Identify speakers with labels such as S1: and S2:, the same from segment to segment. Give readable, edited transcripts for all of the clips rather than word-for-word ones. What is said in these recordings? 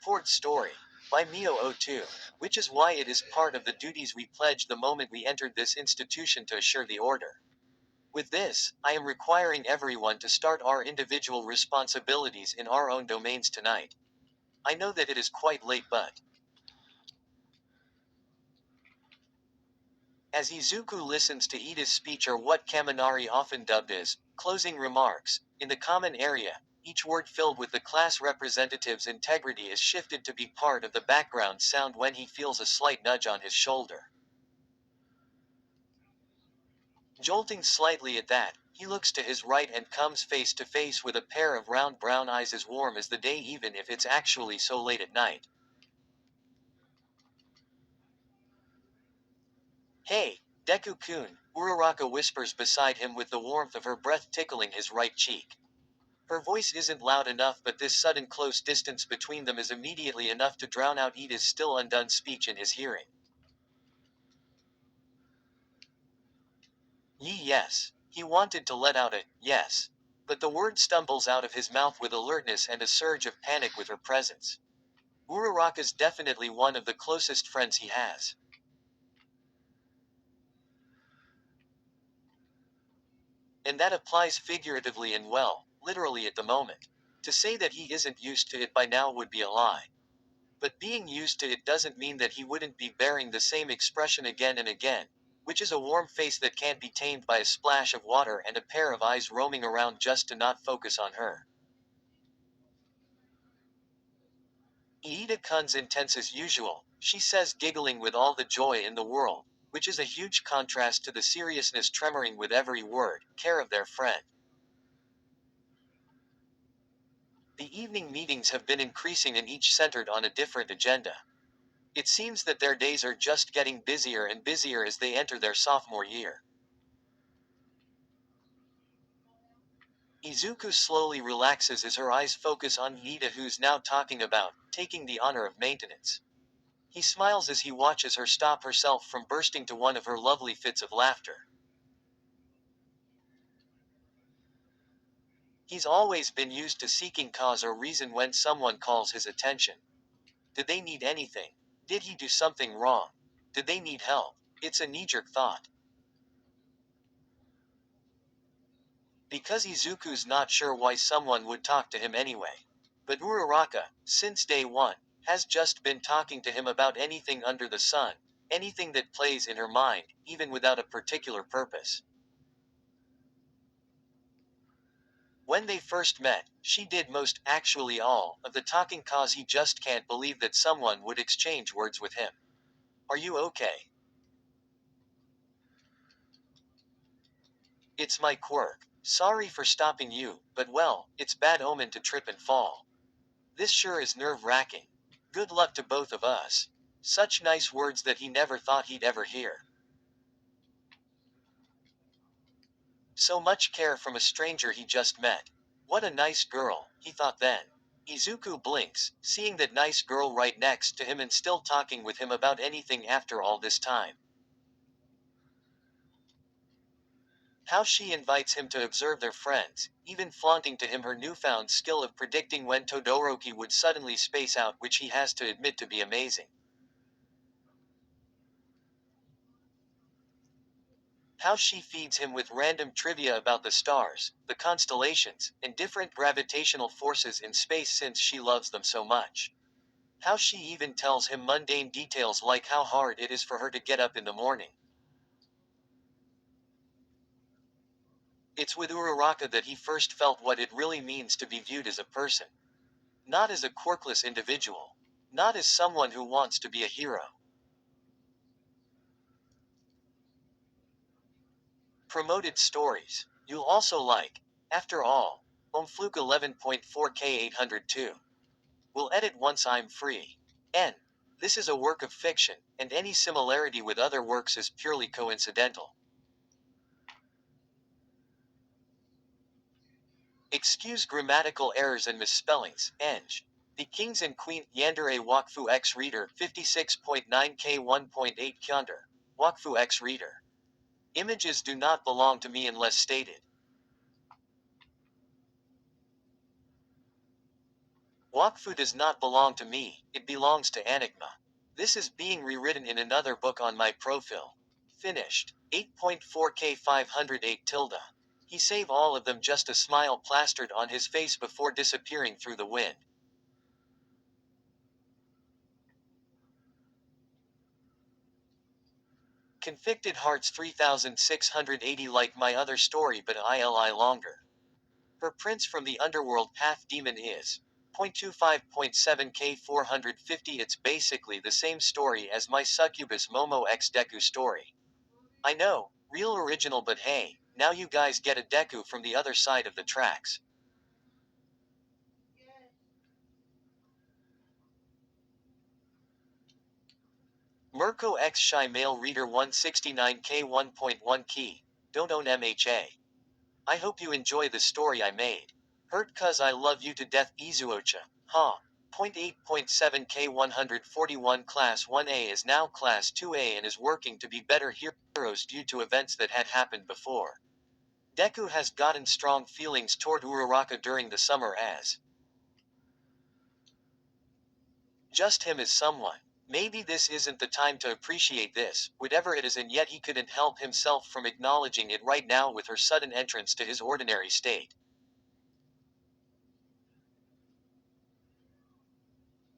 S1: Report Story by Mio02, which is why it is part of the duties we pledged the moment we entered this institution to assure the order. With this, I am requiring everyone to start our individual responsibilities in our own domains tonight. I know that it is quite late, but as Izuku listens to Ida's speech, or what Kaminari often dubbed as closing remarks, in the common area, each word filled with the class representative's integrity is shifted to be part of the background sound when he feels a slight nudge on his shoulder. Jolting slightly at that, he looks to his right and comes face to face with a pair of round brown eyes as warm as the day, even if it's actually so late at night. "Hey, Deku-kun," Uraraka whispers beside him with the warmth of her breath tickling his right cheek. Her voice isn't loud enough, but this sudden close distance between them is immediately enough to drown out Ida's still undone speech in his hearing. Yes. He wanted to let out a yes. But the word stumbles out of his mouth with alertness and a surge of panic with her presence. Uraraka's definitely one of the closest friends he has. And that applies figuratively and well, literally at the moment. To say that he isn't used to it by now would be a lie. But being used to it doesn't mean that he wouldn't be bearing the same expression again and again, which is a warm face that can't be tamed by a splash of water and a pair of eyes roaming around just to not focus on her. "Iida-kun's intense as usual," she says, giggling with all the joy in the world, which is a huge contrast to the seriousness tremoring with every word, care of their friend. The evening meetings have been increasing and each centered on a different agenda. It seems that their days are just getting busier and busier as they enter their sophomore year. Izuku slowly relaxes as her eyes focus on Iida, who's now talking about taking the honor of maintenance. He smiles as he watches her stop herself from bursting to one of her lovely fits of laughter. He's always been used to seeking cause or reason when someone calls his attention. Did they need anything? Did he do something wrong? Did they need help? It's a knee-jerk thought. Because Izuku's not sure why someone would talk to him anyway. But Uraraka, since day one, has just been talking to him about anything under the sun, anything that plays in her mind, even without a particular purpose. When they first met, she did most, actually all, of the talking, cause he just can't believe that someone would exchange words with him. "Are you okay?" "It's my quirk. Sorry for stopping you, but well, it's bad omen to trip and fall. This sure is nerve-wracking. Good luck to both of us." Such nice words that he never thought he'd ever hear. So much care from a stranger he just met. What a nice girl, he thought then. Izuku blinks, seeing that nice girl right next to him and still talking with him about anything after all this time. How she invites him to observe their friends, even flaunting to him her newfound skill of predicting when Todoroki would suddenly space out, which he has to admit to be amazing. How she feeds him with random trivia about the stars, the constellations, and different gravitational forces in space since she loves them so much. How she even tells him mundane details like how hard it is for her to get up in the morning. It's with Uraraka that he first felt what it really means to be viewed as a person. Not as a quirkless individual. Not as someone who wants to be a hero. Promoted stories. You'll also like. After all. Omfluke 11.4K802. Will edit once I'm free. N. This is a work of fiction, and any similarity with other works is purely coincidental. Excuse grammatical errors and misspellings, Eng. The Kings and Queen, Yandere Wakfu X Reader, 56.9K 1.8 Kyonder. Wakfu X Reader. Images do not belong to me unless stated. Wakfu does not belong to me, it belongs to Enigma. This is being rewritten in another book on my profile. Finished. 8.4K 508 tilde. He save all of them, just a smile plastered on his face before disappearing through the wind. Convicted Hearts 3680, like my other story but ILI longer. Her prince from the underworld path demon is 0.25.7K 450. It's basically the same story as my succubus Momo X Deku story. I know, real original, but hey, now you guys get a Deku from the other side of the tracks. Mirko X Shy Male Reader 169K 1.1 Key. Don't own MHA. I hope you enjoy the story I made. Hurt cuz I love you to death, Izuocha. Ha. 0.8.7K 141. Class 1A is now Class 2A and is working to be better heroes due to events that had happened before. Deku has gotten strong feelings toward Uraraka during the summer as just him as someone. Maybe this isn't the time to appreciate this, whatever it is, and yet he couldn't help himself from acknowledging it right now with her sudden entrance to his ordinary state.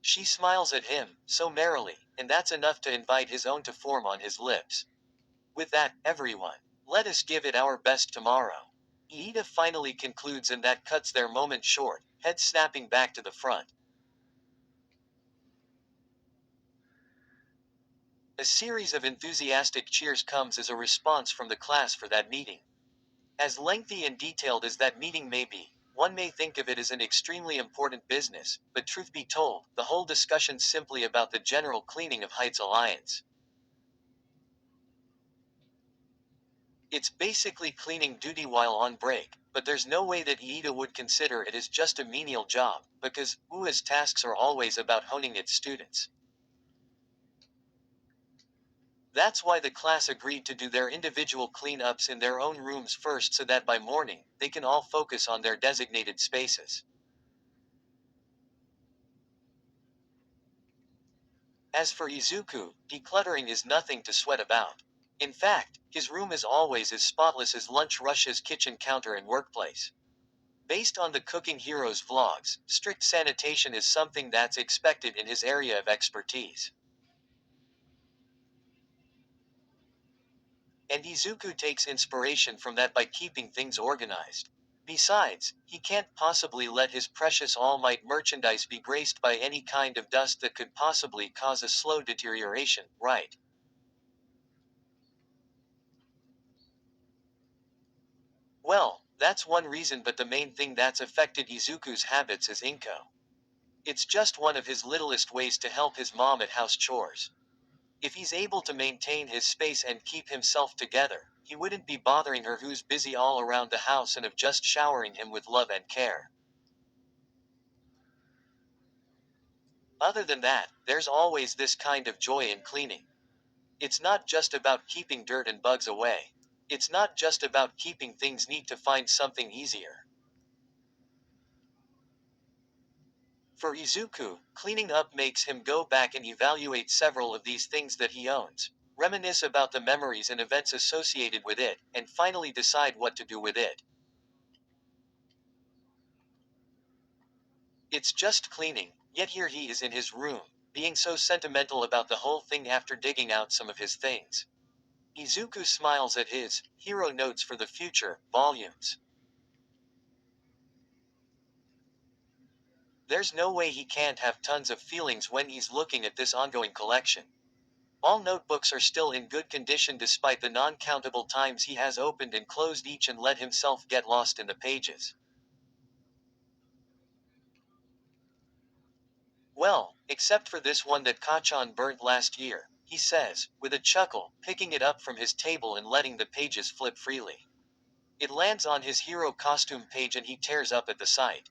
S1: She smiles at him, so merrily, and that's enough to invite his own to form on his lips. With that, everyone, let us give it our best tomorrow. Iida finally concludes, and that cuts their moment short, head snapping back to the front. A series of enthusiastic cheers comes as a response from the class for that meeting. As lengthy and detailed as that meeting may be, one may think of it as an extremely important business, but truth be told, the whole discussion's simply about the general cleaning of Heights Alliance. It's basically cleaning duty while on break, but there's no way that Iida would consider it as just a menial job, because UA's tasks are always about honing its students. That's why the class agreed to do their individual cleanups in their own rooms first, so that by morning, they can all focus on their designated spaces. As for Izuku, decluttering is nothing to sweat about. In fact, his room is always as spotless as lunch rush's kitchen counter and workplace. Based on the Cooking Heroes vlogs, strict sanitation is something that's expected in his area of expertise. And Izuku takes inspiration from that by keeping things organized. Besides, he can't possibly let his precious All Might merchandise be graced by any kind of dust that could possibly cause a slow deterioration, right? Well, that's one reason, but the main thing that's affected Izuku's habits is Inko. It's just one of his littlest ways to help his mom at house chores. If he's able to maintain his space and keep himself together, he wouldn't be bothering her, who's busy all around the house and of just showering him with love and care. Other than that, there's always this kind of joy in cleaning. It's not just about keeping dirt and bugs away. It's not just about keeping things neat to find something easier. For Izuku, cleaning up makes him go back and evaluate several of these things that he owns, reminisce about the memories and events associated with it, and finally decide what to do with it. It's just cleaning, yet here he is in his room, being so sentimental about the whole thing after digging out some of his things. Izuku smiles at his hero notes for the future volumes. There's no way he can't have tons of feelings when he's looking at this ongoing collection. All notebooks are still in good condition despite the non-countable times he has opened and closed each and let himself get lost in the pages. Well, except for this one that Kachan burnt last year, he says, with a chuckle, picking it up from his table and letting the pages flip freely. It lands on his hero costume page and he tears up at the sight.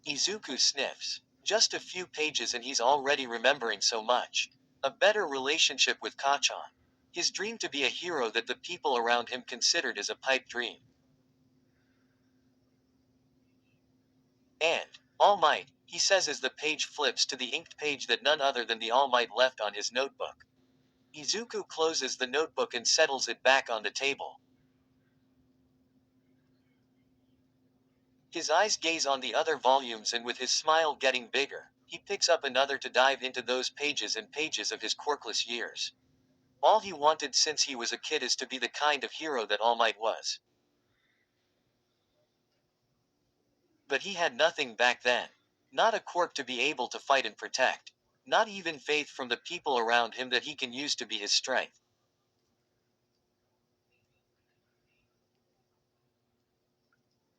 S1: Izuku sniffs. Just a few pages and he's already remembering so much. A better relationship with Kachan. His dream to be a hero that the people around him considered as a pipe dream. And, All Might, he says as the page flips to the inked page that none other than the All Might left on his notebook. Izuku closes the notebook and settles it back on the table. His eyes gaze on the other volumes, and with his smile getting bigger, he picks up another to dive into those pages and pages of his quirkless years. All he wanted since he was a kid is to be the kind of hero that All Might was. But he had nothing back then. Not a quirk to be able to fight and protect. Not even faith from the people around him that he can use to be his strength.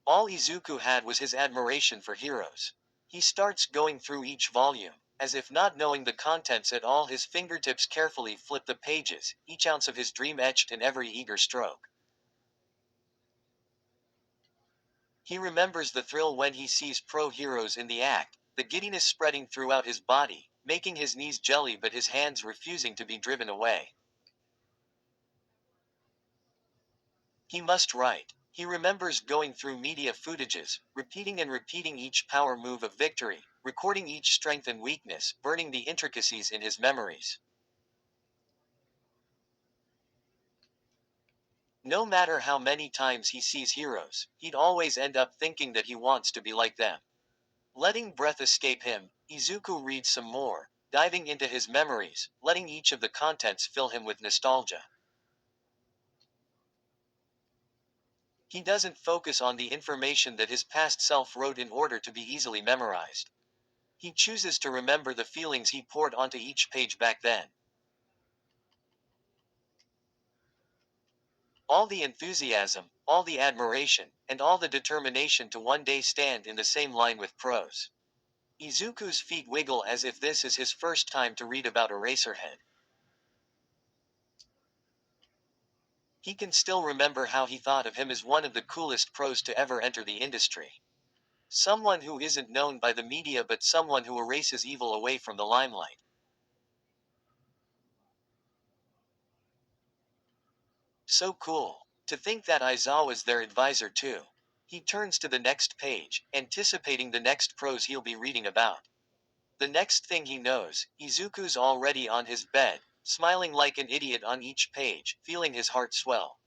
S1: All Izuku had was his admiration for heroes. He starts going through each volume. As if not knowing the contents at all, his fingertips carefully flip the pages, each ounce of his dream etched in every eager stroke. He remembers the thrill when he sees pro-heroes in the act, the giddiness spreading throughout his body, making his knees jelly but his hands refusing to be driven away. He must write. He remembers going through media footages, repeating and repeating each power move of victory, recording each strength and weakness, burning the intricacies in his memories. No matter how many times he sees heroes, he'd always end up thinking that he wants to be like them. Letting breath escape him, Izuku reads some more, diving into his memories, letting each of the contents fill him with nostalgia. He doesn't focus on the information that his past self wrote in order to be easily memorized. He chooses to remember the feelings he poured onto each page back then. All the enthusiasm, all the admiration, and all the determination to one day stand in the same line with pros. Izuku's feet wiggle as if this is his first time to read about Eraserhead. He can still remember how he thought of him as one of the coolest pros to ever enter the industry. Someone who isn't known by the media but someone who erases evil away from the limelight. So cool. To think that Aizawa's their advisor too. He turns to the next page, anticipating the next pros he'll be reading about. The next thing he knows, Izuku's already on his bed, smiling like an idiot on each page, feeling his heart swell.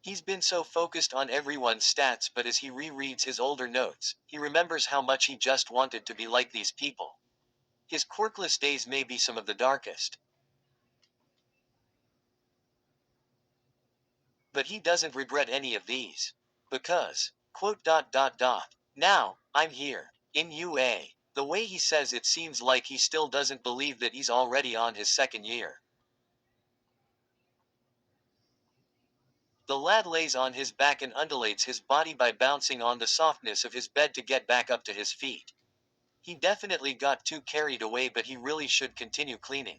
S1: He's been so focused on everyone's stats, but as he rereads his older notes, he remembers how much he just wanted to be like these people. His quirkless days may be some of the darkest. But he doesn't regret any of these. Because, now, I'm here. In UA. The way he says it seems like he still doesn't believe that he's already on his second year. The lad lays on his back and undulates his body by bouncing on the softness of his bed to get back up to his feet. He definitely got too carried away, but he really should continue cleaning.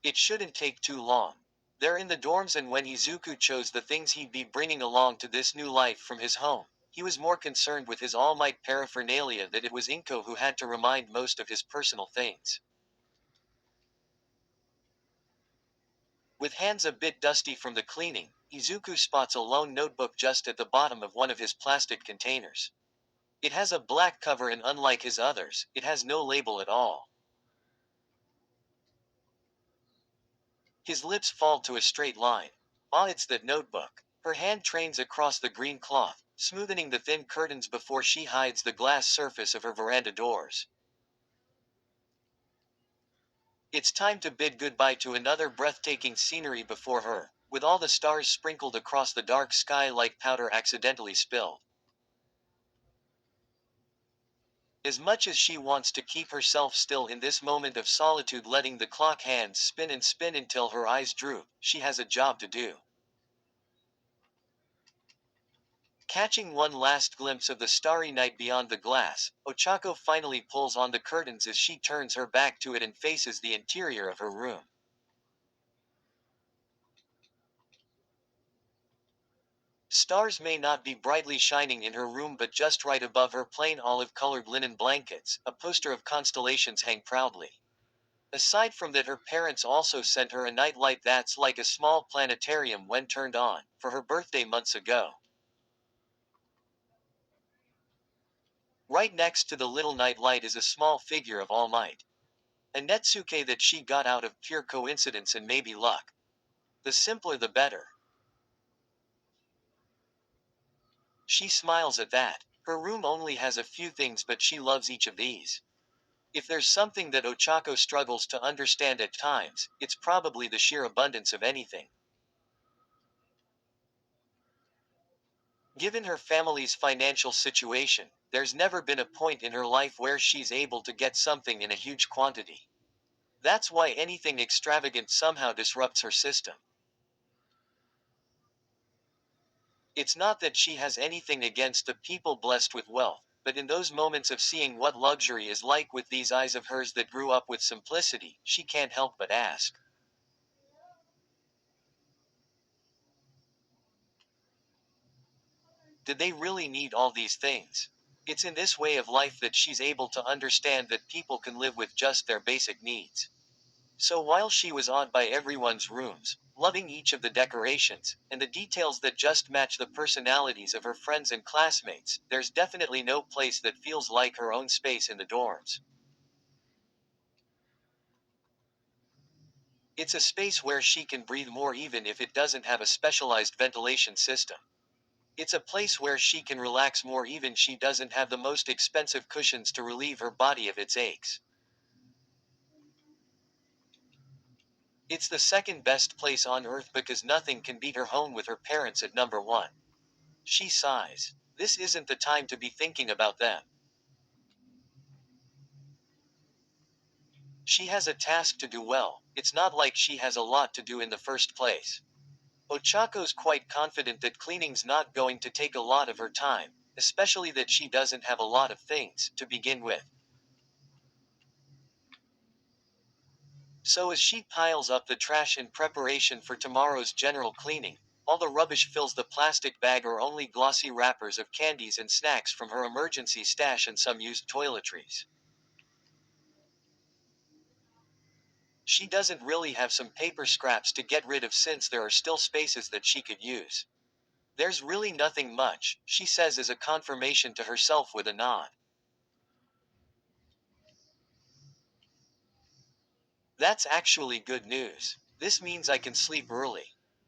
S1: It shouldn't take too long. They're in the dorms, and when Izuku chose the things he'd be bringing along to this new life from his home, he was more concerned with his All Might paraphernalia that it was Inko who had to remind most of his personal things. With hands a bit dusty from the cleaning, Izuku spots a lone notebook just at the bottom of one of his plastic containers. It has a black cover, and unlike his others, it has no label at all. His lips fall to a straight line. Ah, it's that notebook. Her hand trains across the green cloth, smoothing the thin curtains before she hides the glass surface of her veranda doors. It's time to bid goodbye to another breathtaking scenery before her, with all the stars sprinkled across the dark sky like powder accidentally spilled. As much as she wants to keep herself still in this moment of solitude, letting the clock hands spin and spin until her eyes droop, she has a job to do. Catching one last glimpse of the starry night beyond the glass, Ochako finally pulls on the curtains as she turns her back to it and faces the interior of her room. Stars may not be brightly shining in her room, but just right above her plain olive-colored linen blankets, a poster of constellations hang proudly. Aside from that, her parents also sent her a nightlight that's like a small planetarium when turned on, for her birthday months ago. Right next to the little nightlight is a small figure of All Might. A Netsuke that she got out of pure coincidence and maybe luck. The simpler the better. She smiles at that. Her room only has a few things, but she loves each of these. If there's something that Ochako struggles to understand at times, it's probably the sheer abundance of anything. Given her family's financial situation, there's never been a point in her life where she's able to get something in a huge quantity. That's why anything extravagant somehow disrupts her system. It's not that she has anything against the people blessed with wealth, but in those moments of seeing what luxury is like with these eyes of hers that grew up with simplicity, she can't help but ask, did they really need all these things? It's in this way of life that she's able to understand that people can live with just their basic needs. So while she was awed by everyone's rooms, loving each of the decorations, and the details that just match the personalities of her friends and classmates, there's definitely no place that feels like her own space in the dorms. It's a space where she can breathe more even if it doesn't have a specialized ventilation system. It's a place where she can relax more even she doesn't have the most expensive cushions to relieve her body of its aches. It's the second best place on earth because nothing can beat her home with her parents at number one. She sighs. This isn't the time to be thinking about them. She has a task to do well. It's not like she has a lot to do in the first place. Ochako's quite confident that cleaning's not going to take a lot of her time, especially that she doesn't have a lot of things to begin with. So as she piles up the trash in preparation for tomorrow's general cleaning, all the rubbish fills the plastic bag or only glossy wrappers of candies and snacks from her emergency stash and some used toiletries. She doesn't really have some paper scraps to get rid of since there are still spaces that she could use. There's really nothing much, she says as a confirmation to herself with a nod. That's actually good news. This means I can sleep early.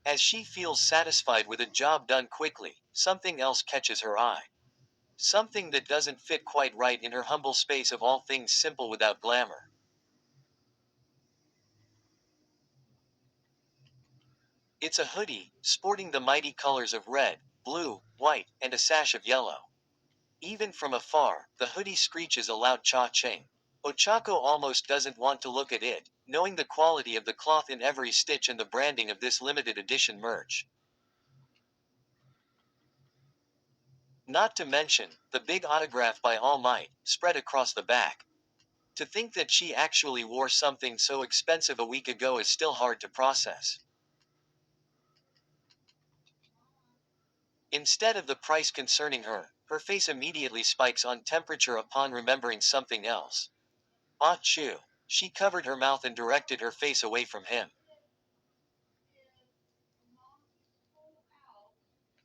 S1: As she feels satisfied with a job done quickly, something else catches her eye. Something that doesn't fit quite right in her humble space of all things simple without glamour. It's a hoodie, sporting the mighty colors of red, blue, white, and a sash of yellow. Even from afar, the hoodie screeches a loud cha-ching. Ochako almost doesn't want to look at it, knowing the quality of the cloth in every stitch and the branding of this limited edition merch. Not to mention, the big autograph by All Might, spread across the back. To think that she actually wore something so expensive a week ago is still hard to process. Instead of the price concerning her, her face immediately spikes on temperature upon remembering something else. Ah chew. She covered her mouth and directed her face away from him.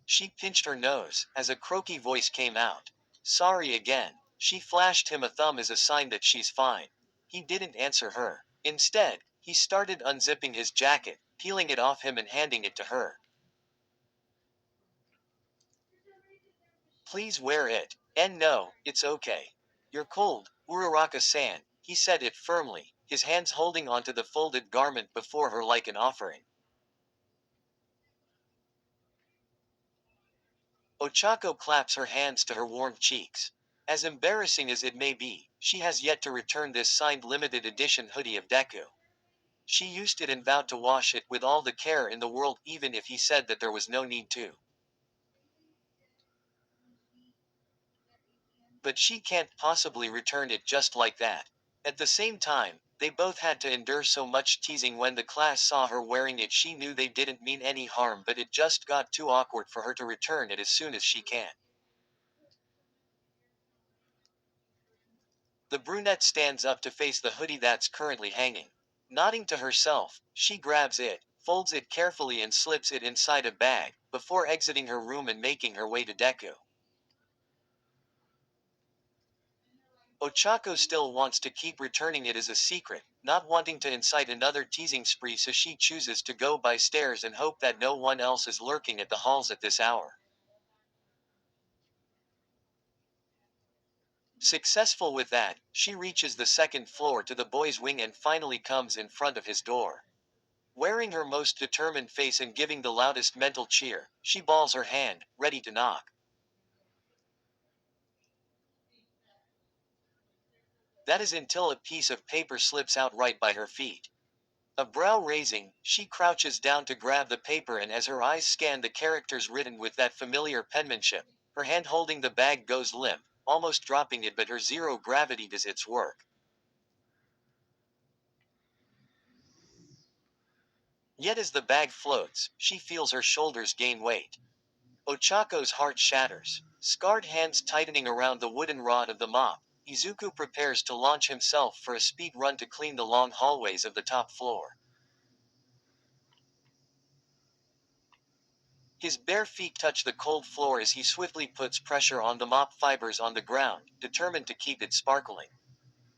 S1: She pinched her nose, as a croaky voice came out. Sorry again. She flashed him a thumb as a sign that she's fine. He didn't answer her. Instead, he started unzipping his jacket, peeling it off him and handing it to her. Please wear it. And no, it's okay. You're cold, Uraraka-san, he said it firmly, his hands holding onto the folded garment before her like an offering. Ochako claps her hands to her warm cheeks. As embarrassing as it may be, she has yet to return this signed limited edition hoodie of Deku. She used it and vowed to wash it with all the care in the world even if he said that there was no need to. But she can't possibly return it just like that. At the same time, they both had to endure so much teasing when the class saw her wearing it. She knew they didn't mean any harm, but it just got too awkward for her to return it as soon as she can. The brunette stands up to face the hoodie that's currently hanging. Nodding to herself, she grabs it, folds it carefully and slips it inside a bag, before exiting her room and making her way to Deku. Ochako still wants to keep returning it as a secret, not wanting to incite another teasing spree, so she chooses to go by stairs and hope that no one else is lurking at the halls at this hour. Successful with that, she reaches the second floor to the boy's wing and finally comes in front of his door. Wearing her most determined face and giving the loudest mental cheer, she balls her hand, ready to knock. That is until a piece of paper slips out right by her feet. A brow raising, she crouches down to grab the paper, and as her eyes scan the characters written with that familiar penmanship, her hand holding the bag goes limp, almost dropping it, but her zero gravity does its work. Yet as the bag floats, she feels her shoulders gain weight. Ochako's heart shatters. Scarred hands tightening around the wooden rod of the mop, Izuku prepares to launch himself for a speed run to clean the long hallways of the top floor. His bare feet touch the cold floor as he swiftly puts pressure on the mop fibers on the ground, determined to keep it sparkling.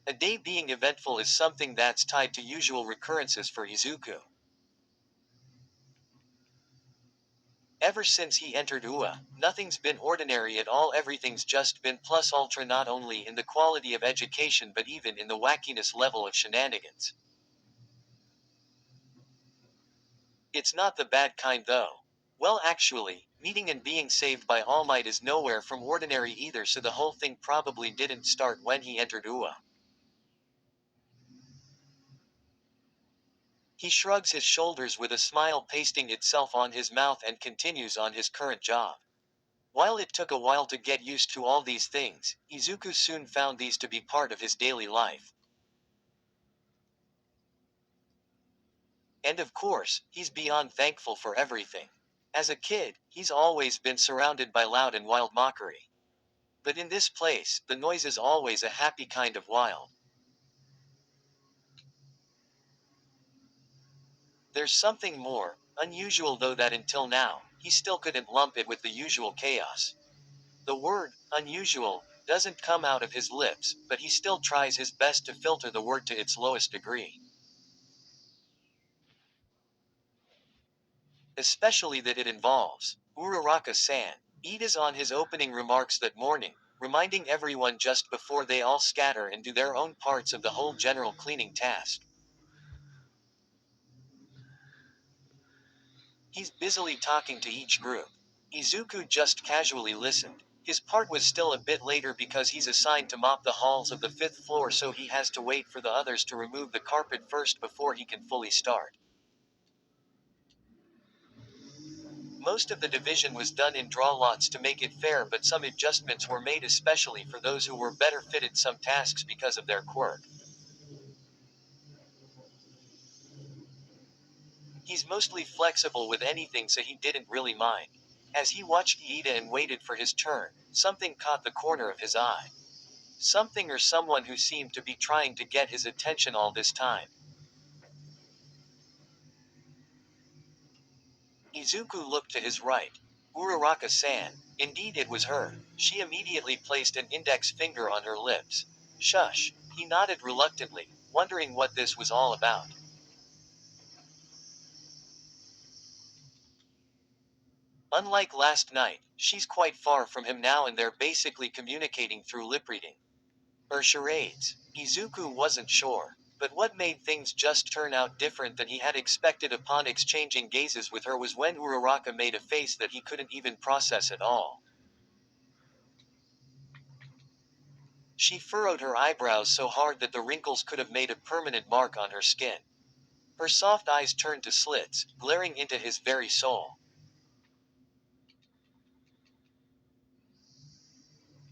S1: A day being eventful is something that's tied to usual recurrences for Izuku. Ever since he entered UA, nothing's been ordinary at all, everything's just been plus ultra, not only in the quality of education but even in the wackiness level of shenanigans. It's not the bad kind though. Well, actually, meeting and being saved by All Might is nowhere from ordinary either, so the whole thing probably didn't start when he entered UA. He shrugs his shoulders with a smile pasting itself on his mouth and continues on his current job. While it took a while to get used to all these things, Izuku soon found these to be part of his daily life. And of course, he's beyond thankful for everything. As a kid, he's always been surrounded by loud and wild mockery. But in this place, the noise is always a happy kind of wild. There's something more, unusual though, that until now, he still couldn't lump it with the usual chaos. The word, unusual, doesn't come out of his lips, but he still tries his best to filter the word to its lowest degree. Especially that it involves Uraraka-san. Ida's on his opening remarks that morning, reminding everyone just before they all scatter and do their own parts of the whole general cleaning task. He's busily talking to each group. Izuku just casually listened. His part was still a bit later because he's assigned to mop the halls of the fifth floor, so he has to wait for the others to remove the carpet first before he can fully start. Most of the division was done in draw lots to make it fair, but some adjustments were made especially for those who were better fitted some tasks because of their quirk. He's mostly flexible with anything, so he didn't really mind. As he watched Ida and waited for his turn, something caught the corner of his eye. Something or someone who seemed to be trying to get his attention all this time. Izuku looked to his right. Uraraka-san. Indeed, it was her. She immediately placed an index finger on her lips. Shush. He nodded reluctantly, wondering what this was all about. Unlike last night, she's quite far from him now and they're basically communicating through lip reading. Or charades. Izuku wasn't sure. But what made things just turn out different than he had expected upon exchanging gazes with her was when Uraraka made a face that he couldn't even process at all. She furrowed her eyebrows so hard that the wrinkles could have made a permanent mark on her skin. Her soft eyes turned to slits, glaring into his very soul.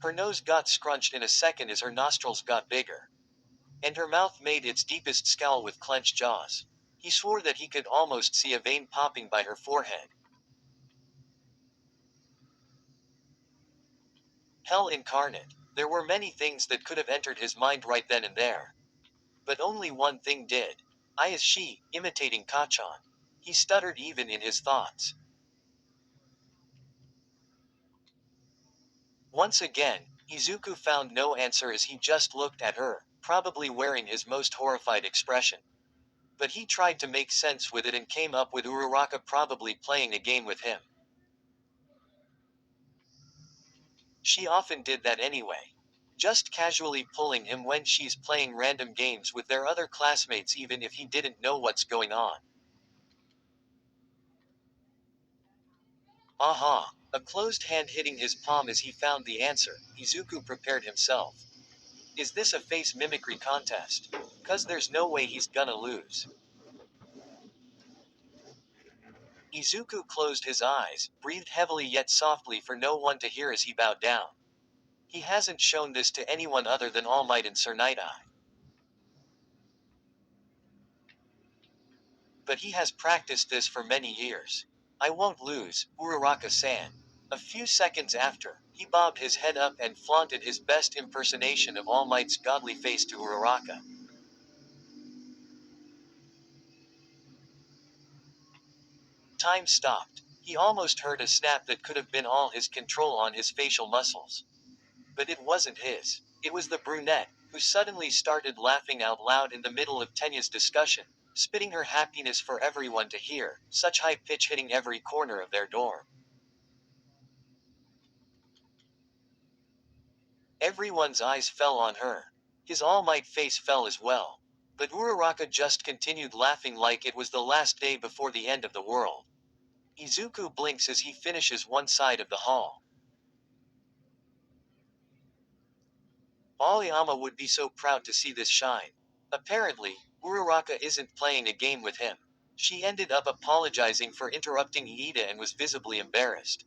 S1: Her nose got scrunched in a second as her nostrils got bigger. And her mouth made its deepest scowl with clenched jaws. He swore that he could almost see a vein popping by her forehead. Hell incarnate. There were many things that could have entered his mind right then and there. But only one thing did. I is she, imitating Kachan. He stuttered even in his thoughts. Once again, Izuku found no answer as he just looked at her, probably wearing his most horrified expression. But he tried to make sense with it and came up with Uraraka probably playing a game with him. She often did that anyway. Just casually pulling him when she's playing random games with their other classmates even if he didn't know what's going on. Aha! A closed hand hitting his palm as he found the answer, Izuku prepared himself. Is this a face mimicry contest? 'Cause there's no way he's gonna lose. Izuku closed his eyes, breathed heavily yet softly for no one to hear as he bowed down. He hasn't shown this to anyone other than All Might and Sir Night-Eye. But he has practiced this for many years. I won't lose, Uraraka-san. A few seconds after, he bobbed his head up and flaunted his best impersonation of All Might's godly face to Uraraka. Time stopped. He almost heard a snap that could have been all his control on his facial muscles. But it wasn't his. It was the brunette, who suddenly started laughing out loud in the middle of Tenya's discussion, spitting her happiness for everyone to hear, such high pitch hitting every corner of their dorm. Everyone's eyes fell on her. His All Might face fell as well. But Uraraka just continued laughing like it was the last day before the end of the world. Izuku blinks as he finishes one side of the hall. Aoyama would be so proud to see this shine. Apparently, Uraraka isn't playing a game with him. She ended up apologizing for interrupting Iida and was visibly embarrassed.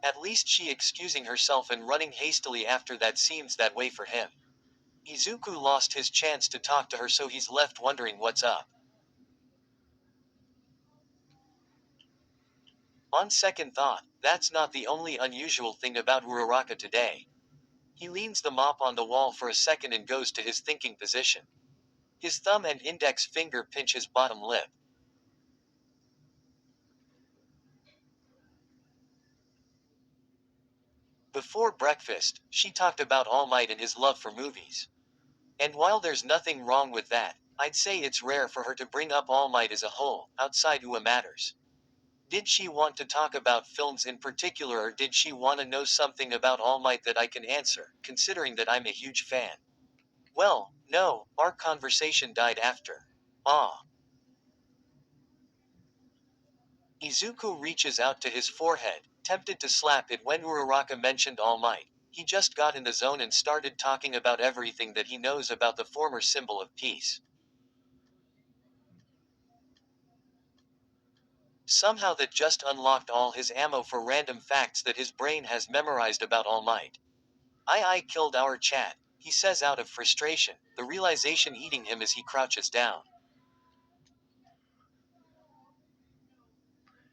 S1: At least she excusing herself and running hastily after that seems that way for him. Izuku lost his chance to talk to her so he's left wondering what's up. On second thought, that's not the only unusual thing about Uraraka today. He leans the mop on the wall for a second and goes to his thinking position. His thumb and index finger pinch his bottom lip. Before breakfast, she talked about All Might and his love for movies. And while there's nothing wrong with that, I'd say it's rare for her to bring up All Might as a whole, outside Ua matters. Did she want to talk about films in particular or did she want to know something about All Might that I can answer, considering that I'm a huge fan? Well, no, our conversation died after. Ah. Izuku reaches out to his forehead, tempted to slap it when Uraraka mentioned All Might. He just got in the zone and started talking about everything that he knows about the former symbol of peace. Somehow that just unlocked all his ammo for random facts that his brain has memorized about All Might. I killed our chat, he says out of frustration, the realization eating him as he crouches down.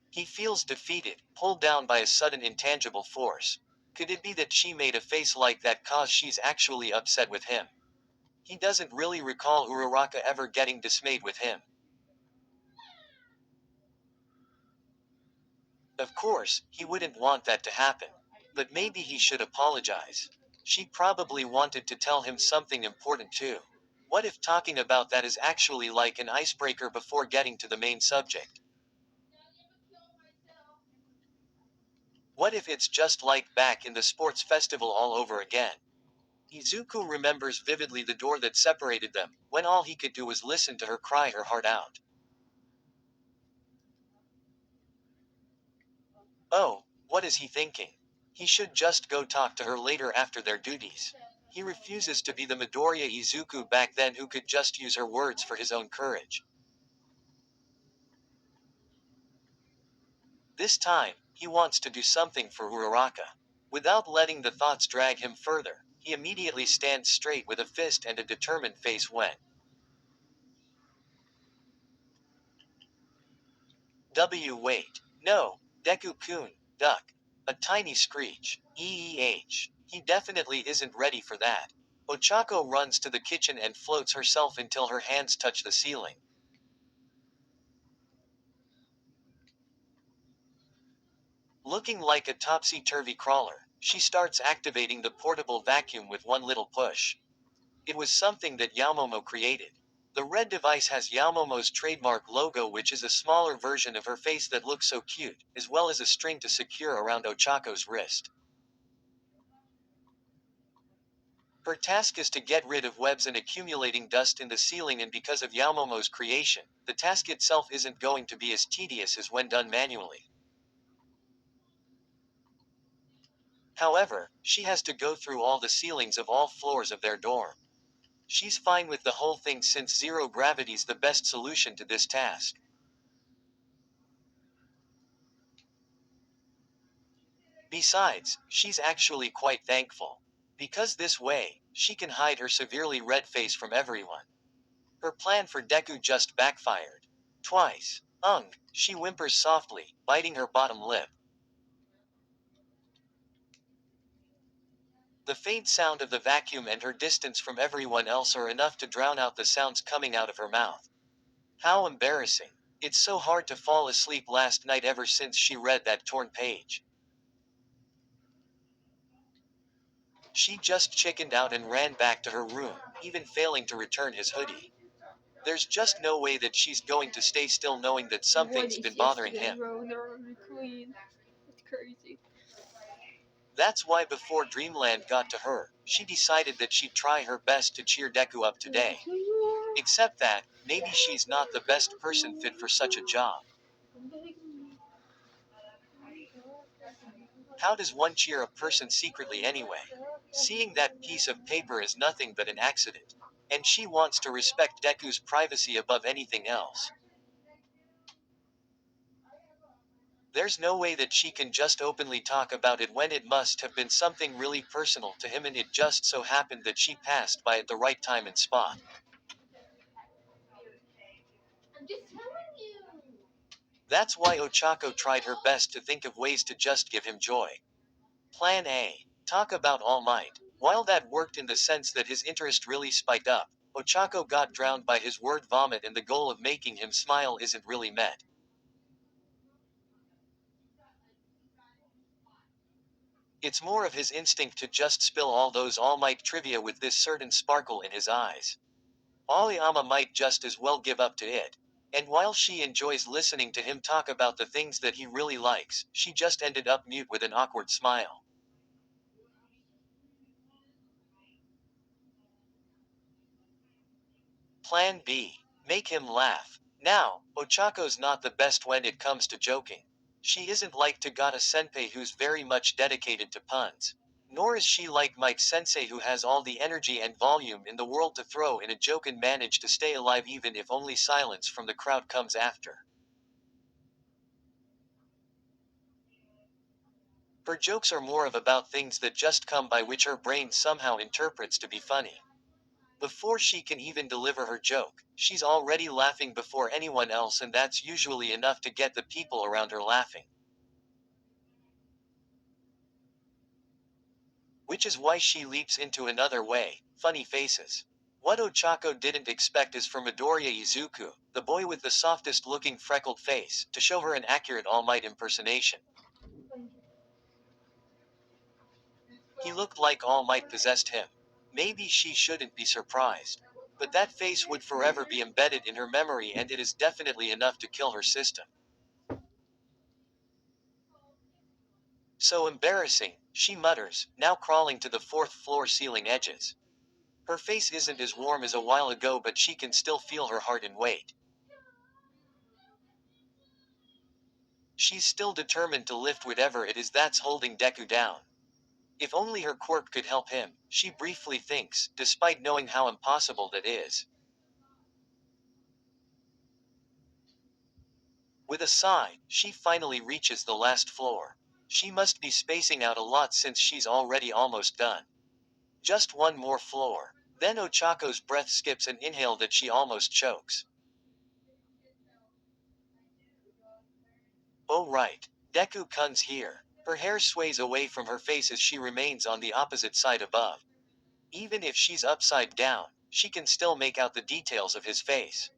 S1: He feels defeated, pulled down by a sudden intangible force. Could it be that she made a face like that cause she's actually upset with him? He doesn't really recall Uraraka ever getting dismayed with him. Of course, he wouldn't want that to happen. But maybe he should apologize. She probably wanted to tell him something important too. What if talking about that is actually like an icebreaker before getting to the main subject? What if it's just like back in the sports festival all over again? Izuku remembers vividly the door that separated them, when all he could do was listen to her cry her heart out. Oh, what is he thinking? He should just go talk to her later after their duties. He refuses to be the Midoriya Izuku back then who could just use her words for his own courage. This time, he wants to do something for Uraraka. Without letting the thoughts drag him further, he immediately stands straight with a fist and a determined face when wait. No, Deku-kun, duck. A tiny screech. Eeh. He definitely isn't ready for that. Ochako runs to the kitchen and floats herself until her hands touch the ceiling. Looking like a topsy-turvy crawler, she starts activating the portable vacuum with one little push. It was something that Yaomomo created. The red device has Yaomomo's trademark logo, which is a smaller version of her face that looks so cute, as well as a string to secure around Ochako's wrist. Her task is to get rid of webs and accumulating dust in the ceiling, and because of Yaomomo's creation, the task itself isn't going to be as tedious as when done manually. However, she has to go through all the ceilings of all floors of their dorm. She's fine with the whole thing since zero gravity's the best solution to this task. Besides, she's actually quite thankful. Because this way, she can hide her severely red face from everyone. Her plan for Deku just backfired. Twice. She whimpers softly, biting her bottom lip. The faint sound of the vacuum and her distance from everyone else are enough to drown out the sounds coming out of her mouth. How embarrassing. It's so hard to fall asleep last night ever since she read that torn page. She just chickened out and ran back to her room, even failing to return his hoodie. There's just no way that she's going to stay still knowing that something's been bothering him.
S2: It's crazy.
S1: That's why before Dreamland got to her, she decided that she'd try her best to cheer Deku up today. Except that, maybe she's not the best person fit for such a job. How does one cheer a person secretly anyway? Seeing that piece of paper is nothing but an accident. And she wants to respect Deku's privacy above anything else. There's no way that she can just openly talk about it when it must have been something really personal to him, and it just so happened that she passed by at the right time and spot. That's why Ochako tried her best to think of ways to just give him joy. Plan A. Talk about All Might. While that worked in the sense that his interest really spiked up, Ochako got drowned by his word vomit, and the goal of making him smile isn't really met. It's more of his instinct to just spill all those All Might trivia with this certain sparkle in his eyes. Aoyama might just as well give up to it. And while she enjoys listening to him talk about the things that he really likes, she just ended up mute with an awkward smile. Plan B. Make him laugh. Now, Ochako's not the best when it comes to joking. She isn't like Tagata Senpai, who's very much dedicated to puns. Nor is she like Might Sensei, who has all the energy and volume in the world to throw in a joke and manage to stay alive even if only silence from the crowd comes after. Her jokes are more of about things that just come by, which her brain somehow interprets to be funny. Before she can even deliver her joke, she's already laughing before anyone else, and that's usually enough to get the people around her laughing. Which is why she leaps into another way, funny faces. What Ochako didn't expect is for Midoriya Izuku, the boy with the softest looking freckled face, to show her an accurate All Might impersonation. He looked like All Might possessed him. Maybe she shouldn't be surprised. But that face would forever be embedded in her memory, and it is definitely enough to kill her system. So embarrassing, she mutters, now crawling to the fourth floor ceiling edges. Her face isn't as warm as a while ago, but she can still feel her heart and weight. She's still determined to lift whatever it is that's holding Deku down. If only her quirk could help him, she briefly thinks, despite knowing how impossible that is. With a sigh, she finally reaches the last floor. She must be spacing out a lot since she's already almost done. Just one more floor. Then Ochako's breath skips an inhale that she almost chokes. Oh right. Deku-kun's here. Her hair sways away from her face as she remains on the opposite side above. Even if she's upside down, she can still make out the details of his face.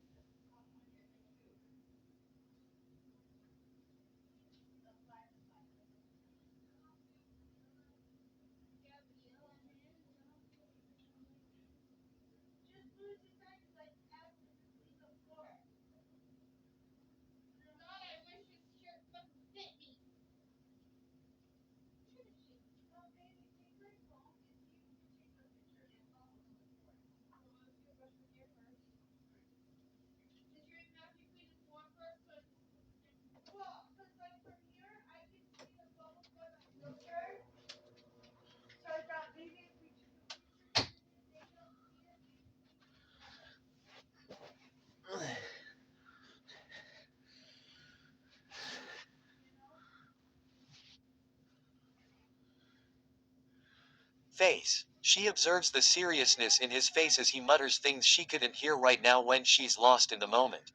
S1: Face. She observes the seriousness in his face as he mutters things she couldn't hear right now when she's lost in the moment.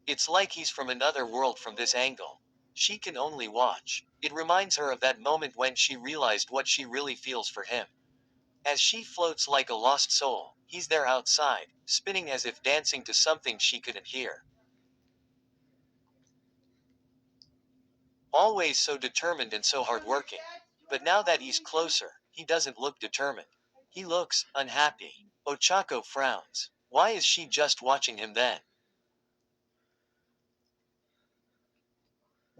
S1: It's like he's from another world from this angle. She can only watch. It reminds her of that moment when she realized what she really feels for him. As she floats like a lost soul, he's there outside, spinning as if dancing to something she couldn't hear. Always so determined and so hardworking. But now that he's closer, he doesn't look determined. He looks unhappy. Ochako frowns. Why is she just watching him then?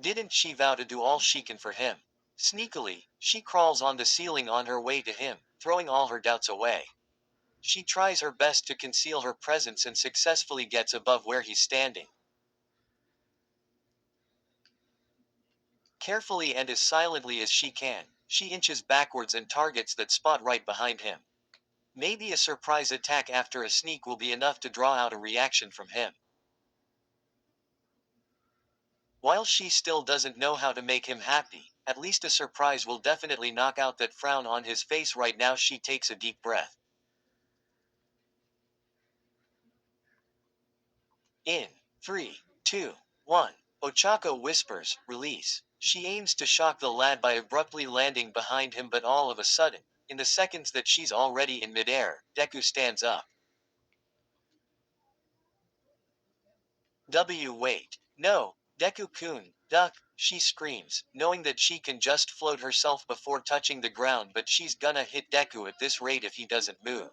S1: Didn't she vow to do all she can for him? Sneakily, she crawls on the ceiling on her way to him, throwing all her doubts away. She tries her best to conceal her presence and successfully gets above where he's standing. Carefully and as silently as she can, she inches backwards and targets that spot right behind him. Maybe a surprise attack after a sneak will be enough to draw out a reaction from him. While she still doesn't know how to make him happy, at least a surprise will definitely knock out that frown on his face right now. She takes a deep breath. In 3, 2, 1. Ochako whispers, release. She aims to shock the lad by abruptly landing behind him, but all of a sudden, in the seconds that she's already in midair, Deku stands up. Wait. No, Deku-kun, duck, she screams, knowing that she can just float herself before touching the ground, but she's gonna hit Deku at this rate if he doesn't move.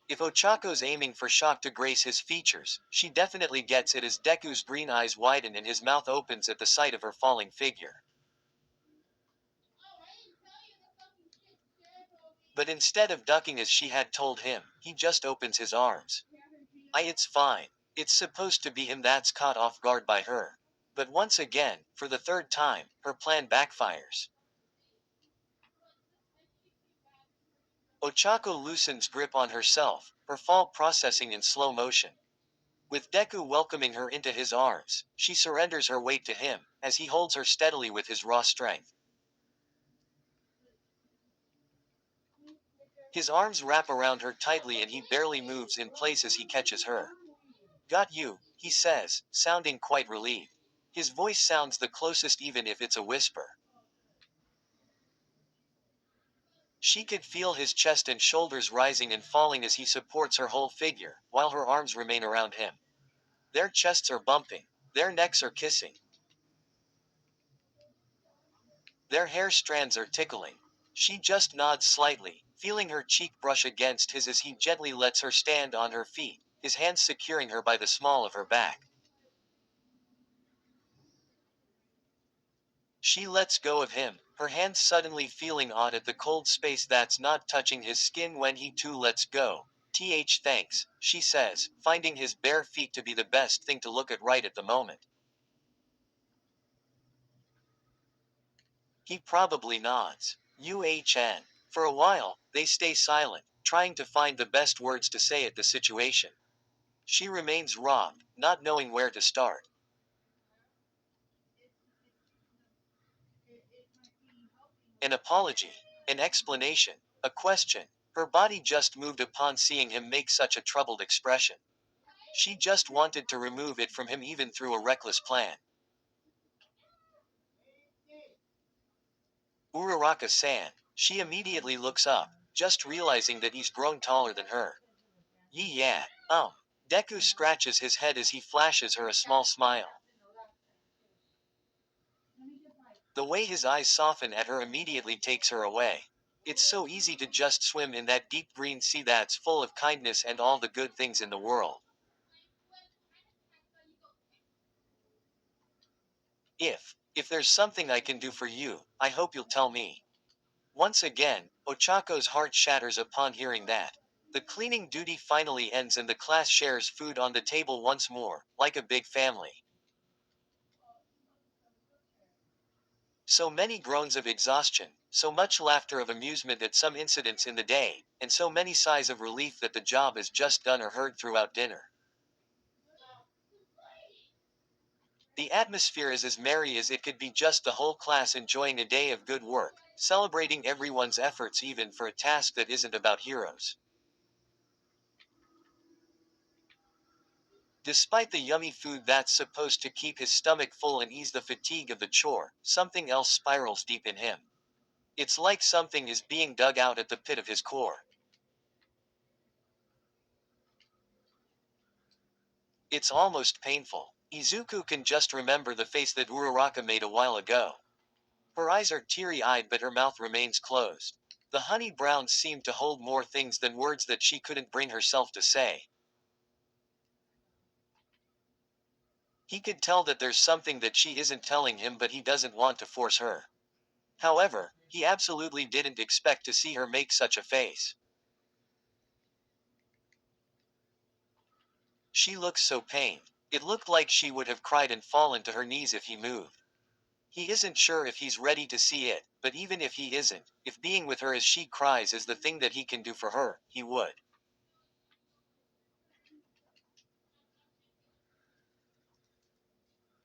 S1: If Ochako's aiming for shock to grace his features, she definitely gets it as Deku's green eyes widen and his mouth opens at the sight of her falling figure. But instead of ducking as she had told him, he just opens his arms. It's fine. It's supposed to be him that's caught off guard by her. But once again, for the third time, her plan backfires. Ochako loosens grip on herself, her fall processing in slow motion. With Deku welcoming her into his arms, she surrenders her weight to him, as he holds her steadily with his raw strength. His arms wrap around her tightly and he barely moves in place as he catches her. Got you, he says, sounding quite relieved. His voice sounds the closest even if it's a whisper. She could feel his chest and shoulders rising and falling as he supports her whole figure, while her arms remain around him. Their chests are bumping. Their necks are kissing. Their hair strands are tickling. She just nods slightly, feeling her cheek brush against his as he gently lets her stand on her feet, his hands securing her by the small of her back. She lets go of him, her hands suddenly feeling odd at the cold space that's not touching his skin when he too lets go. Thanks, she says, finding his bare feet to be the best thing to look at right at the moment. He probably nods. For a while, they stay silent, trying to find the best words to say at the situation. She remains robbed, not knowing where to start. An apology, an explanation, a question. Her body just moved upon seeing him make such a troubled expression. She just wanted to remove it from him even through a reckless plan. Uraraka-san. She immediately looks up, just realizing that he's grown taller than her. Yeah. Deku scratches his head as he flashes her a small smile. The way his eyes soften at her immediately takes her away. It's so easy to just swim in that deep green sea that's full of kindness and all the good things in the world. If there's something I can do for you, I hope you'll tell me. Once again, Ochako's heart shatters upon hearing that. The cleaning duty finally ends and the class shares food on the table once more, like a big family. So many groans of exhaustion, so much laughter of amusement at some incidents in the day, and so many sighs of relief that the job is just done are heard throughout dinner. The atmosphere is as merry as it could be, just the whole class enjoying a day of good work, celebrating everyone's efforts even for a task that isn't about heroes. Despite the yummy food that's supposed to keep his stomach full and ease the fatigue of the chore, something else spirals deep in him. It's like something is being dug out at the pit of his core. It's almost painful. Izuku can just remember the face that Uraraka made a while ago. Her eyes are teary-eyed but her mouth remains closed. The honey browns seem to hold more things than words that she couldn't bring herself to say. He could tell that there's something that she isn't telling him, but he doesn't want to force her. However, he absolutely didn't expect to see her make such a face. She looks so pained. It looked like she would have cried and fallen to her knees if he moved. He isn't sure if he's ready to see it, but even if he isn't, if being with her as she cries is the thing that he can do for her, he would.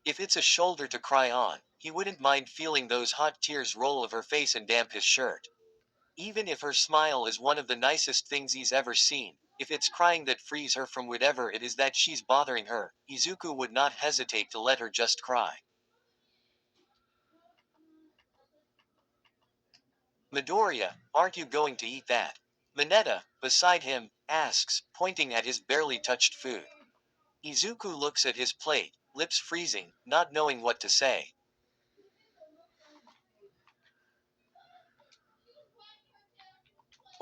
S1: If it's a shoulder to cry on, he wouldn't mind feeling those hot tears roll over her face and damp his shirt. Even if her smile is one of the nicest things he's ever seen, if it's crying that frees her from whatever it is that she's bothering her, Izuku would not hesitate to let her just cry. Midoriya, aren't you going to eat that? Mineta, beside him, asks, pointing at his barely touched food. Izuku looks at his plate, lips freezing, not knowing what to say.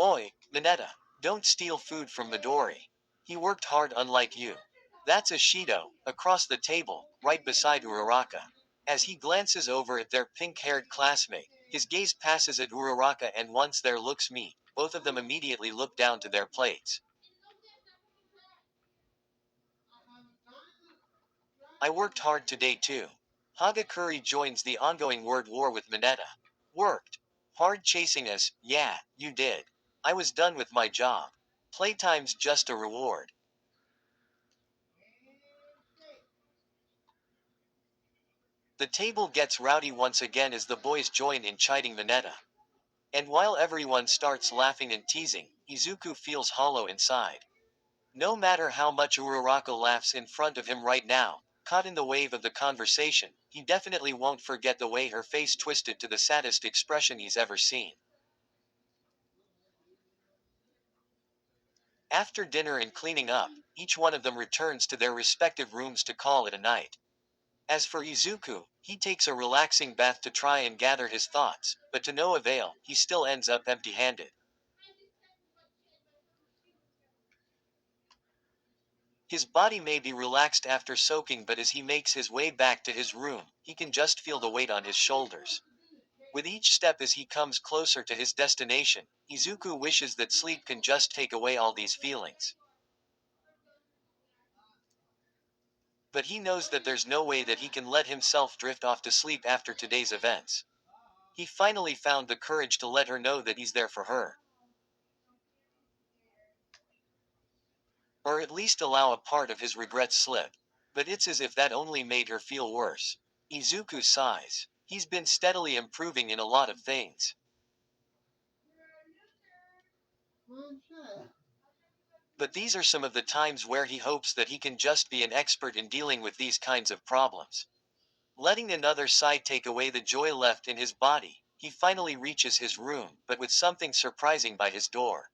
S1: Oi, Mineta, don't steal food from Midori. He worked hard unlike you. That's a Shido, across the table, right beside Uraraka. As he glances over at their pink-haired classmate, his gaze passes at Uraraka and once their looks meet, both of them immediately look down to their plates. I worked hard today too. Hagakuri joins the ongoing word war with Mineta. Worked hard chasing us, yeah, you did. I was done with my job. Playtime's just a reward. The table gets rowdy once again as the boys join in chiding Mineta. And while everyone starts laughing and teasing, Izuku feels hollow inside. No matter how much Uraraka laughs in front of him right now, caught in the wave of the conversation, he definitely won't forget the way her face twisted to the saddest expression he's ever seen. After dinner and cleaning up, each one of them returns to their respective rooms to call it a night. As for Izuku, he takes a relaxing bath to try and gather his thoughts, but to no avail, he still ends up empty-handed. His body may be relaxed after soaking, but as he makes his way back to his room, he can just feel the weight on his shoulders. With each step as he comes closer to his destination, Izuku wishes that sleep can just take away all these feelings. But he knows that there's no way that he can let himself drift off to sleep after today's events. He finally found the courage to let her know that he's there for her. Or at least allow a part of his regrets slip. But it's as if that only made her feel worse. Izuku sighs. He's been steadily improving in a lot of things. But these are some of the times where he hopes that he can just be an expert in dealing with these kinds of problems. Letting another side take away the joy left in his body, he finally reaches his room, but with something surprising by his door.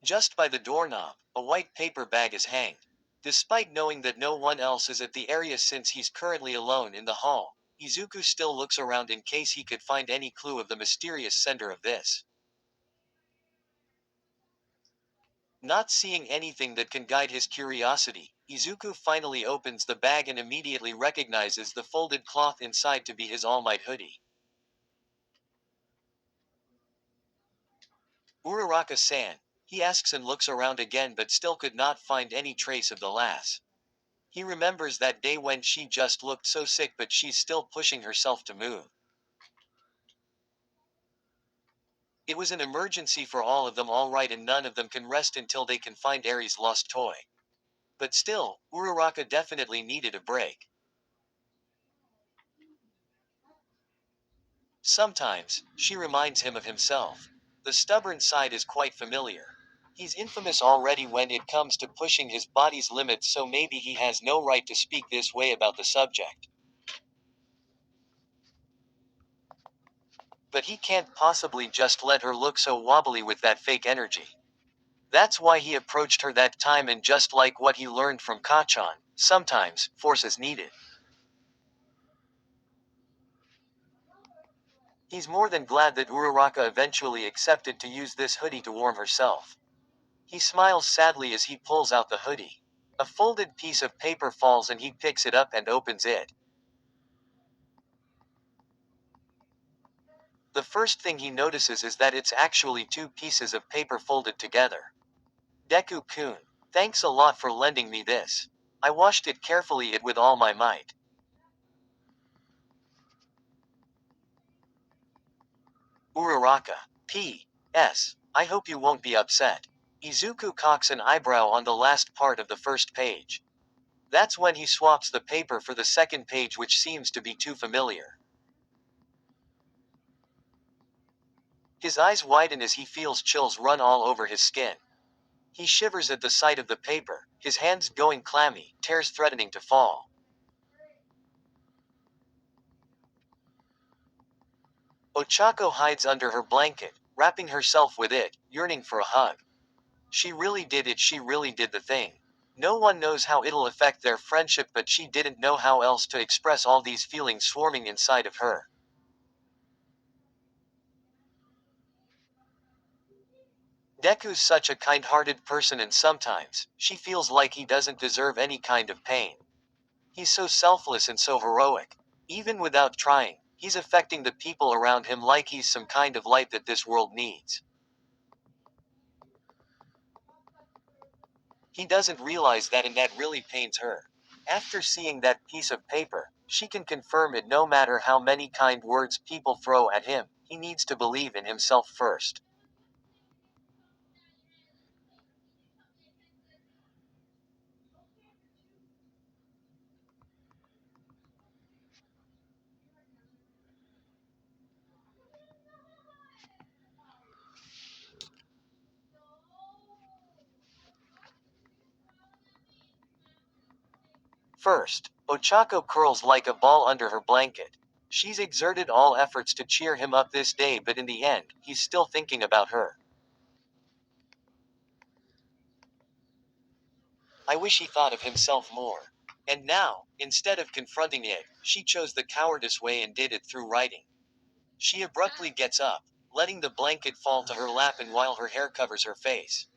S1: Just by the doorknob, a white paper bag is hanged. Despite knowing that no one else is at the area since he's currently alone in the hall, Izuku still looks around in case he could find any clue of the mysterious sender of this. Not seeing anything that can guide his curiosity, Izuku finally opens the bag and immediately recognizes the folded cloth inside to be his All Might hoodie. Uraraka-san, he asks and looks around again but still could not find any trace of the lass. He remembers that day when she just looked so sick but she's still pushing herself to move. It was an emergency for all of them, all right, and none of them can rest until they can find Eri's lost toy. But still, Uraraka definitely needed a break. Sometimes, she reminds him of himself. The stubborn side is quite familiar. He's infamous already when it comes to pushing his body's limits, so maybe he has no right to speak this way about the subject. But he can't possibly just let her look so wobbly with that fake energy. That's why he approached her that time, and just like what he learned from Kachan, sometimes, force is needed. He's more than glad that Uraraka eventually accepted to use this hoodie to warm herself. He smiles sadly as he pulls out the hoodie. A folded piece of paper falls and he picks it up and opens it. The first thing he notices is that it's actually two pieces of paper folded together. Deku-kun, thanks a lot for lending me this. I washed it carefully it with all my might. Uraraka. P.S. I hope you won't be upset. Izuku cocks an eyebrow on the last part of the first page. That's when he swaps the paper for the second page, which seems to be too familiar. His eyes widen as he feels chills run all over his skin. He shivers at the sight of the paper, his hands going clammy, tears threatening to fall. Ochako hides under her blanket, wrapping herself with it, yearning for a hug. She really did it, she really did the thing. No one knows how it'll affect their friendship, but she didn't know how else to express all these feelings swarming inside of her. Deku's such a kind-hearted person, and sometimes, she feels like he doesn't deserve any kind of pain. He's so selfless and so heroic. Even without trying, he's affecting the people around him like he's some kind of light that this world needs. He doesn't realize that, and that really pains her. After seeing that piece of paper, she can confirm it. No matter how many kind words people throw at him, he needs to believe in himself first. First, Ochako curls like a ball under her blanket. She's exerted all efforts to cheer him up this day, but in the end, he's still thinking about her. I wish he thought of himself more. And now, instead of confronting it, she chose the cowardice way and did it through writing. She abruptly gets up, letting the blanket fall to her lap, and while her hair covers her face,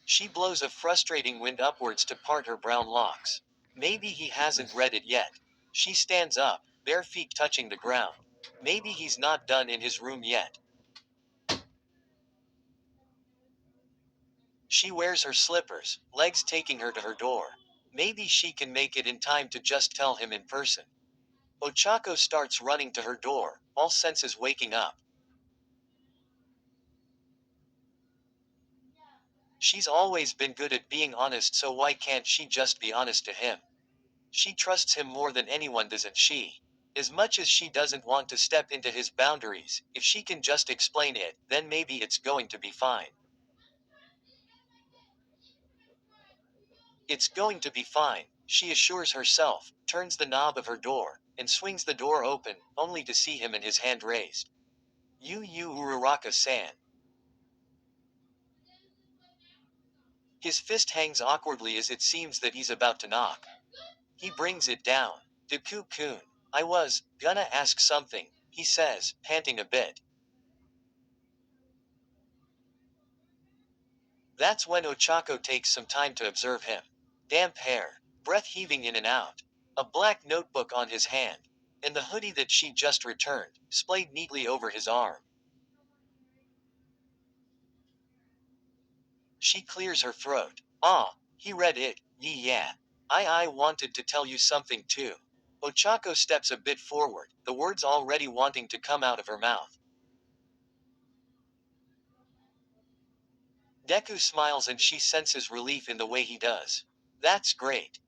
S1: she blows a frustrating wind upwards to part her brown locks. Maybe he hasn't read it yet. She stands up, bare feet touching the ground. Maybe he's not done in his room yet. She wears her slippers, legs taking her to her door. Maybe she can make it in time to just tell him in person. Ochako starts running to her door, all senses waking up. She's always been good at being honest, so why can't she just be honest to him? She trusts him more than anyone, doesn't she? As much as she doesn't want to step into his boundaries, if she can just explain it, then maybe it's going to be fine. It's going to be fine, she assures herself, turns the knob of her door, and swings the door open, only to see him and his hand raised. Yu Uraraka-san. His fist hangs awkwardly as it seems that he's about to knock. He brings it down. Deku-kun. I was gonna ask something, he says, panting a bit. That's when Ochako takes some time to observe him. Damp hair, breath heaving in and out, a black notebook on his hand, and the hoodie that she just returned, splayed neatly over his arm. She clears her throat. Ah, he read it, yeah. I wanted to tell you something too. Ochako steps a bit forward, the words already wanting to come out of her mouth. Deku smiles and she senses relief in the way he does. That's great.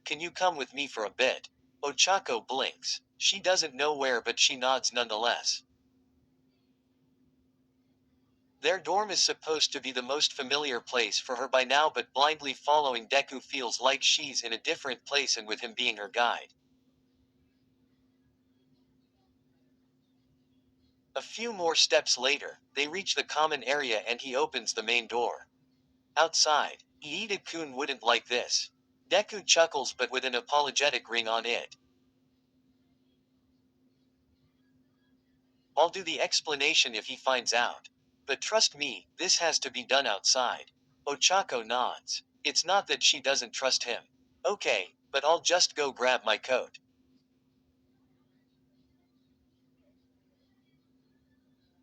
S1: Can you come with me for a bit? Ochako blinks. She doesn't know where but she nods nonetheless. Their dorm is supposed to be the most familiar place for her by now, but blindly following Deku feels like she's in a different place and with him being her guide. A few more steps later, they reach the common area and he opens the main door. Outside, Iida-kun wouldn't like this. Deku chuckles but with an apologetic ring on it. I'll do the explanation if he finds out. But trust me, this has to be done outside. Ochako nods. It's not that she doesn't trust him. Okay, but I'll just go grab my coat.